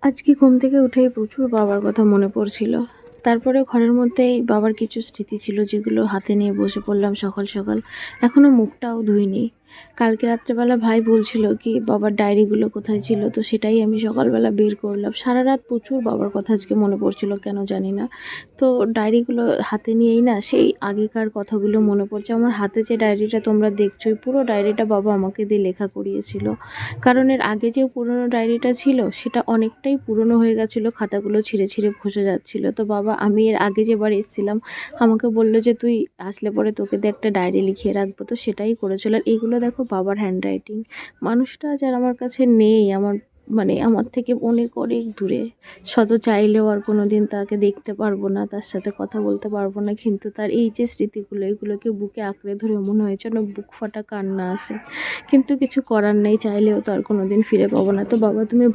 আজকে ঘুম থেকে উঠেই প্রচুর বাবার কথা মনে পড়ছিল। তারপরে ঘরের মধ্যেই বাবার কিছু স্মৃতি ছিল যেগুলো হাতে নিয়ে বসে পড়লাম সকাল সকাল। এখনও মুখটাও ধুইনি। কালকে রাত্রেবেলা ভাই বলছিল কি বাবার ডায়েরিগুলো কোথায় ছিল, তো সেটাই আমি সকালবেলা বের করলাম। সারা রাত প্রচুর বাবার কথা আজকে মনে পড়ছিল, কেন জানি না। তো ডায়েরিগুলো হাতে নিয়েই না সেই আগেকার কথাগুলো মনে পড়ছে। আমার হাতে যে ডায়েরিটা তোমরা দেখছোই, পুরো ডায়েরিটা বাবা আমাকে দিয়ে লেখা করিয়েছিল। কারণ এর আগে যে পুরনো ডায়েরিটা ছিল সেটা অনেকটাই পুরনো হয়ে গেছিলো, খাতাগুলো ছিঁড়ে ছিঁড়ে খসে যাচ্ছিলো। তো বাবা, আমি এর আগে যেবার এসেছিলাম আমাকে বললো যে তুই আসলে পরে তোকে দিয়ে একটা ডায়েরি লিখিয়ে রাখবো, তো সেটাই করেছিল। আর এইগুলো দেখো বাবার হ্যান্ডরাইটিং। মানুষটা আজ আর আমার কাছে নেই, আমার থেকে অনেক অনেক দূরে। শত চাইলেও আর কোনো দিন তাকে দেখতে পারবো না, তার সাথে কথা বলতে পারবো না, কিন্তু তার এই যে স্মৃতিগুলো এগুলোকে বুকে আঁকড়ে ধরে মনে হয় যেন বুক ফাটা কান্না আসে। কিন্তু কিছু করার নেই, চাইলেও তো আর কোনো দিন ফিরে পাবো না। তো বাবা, তুমি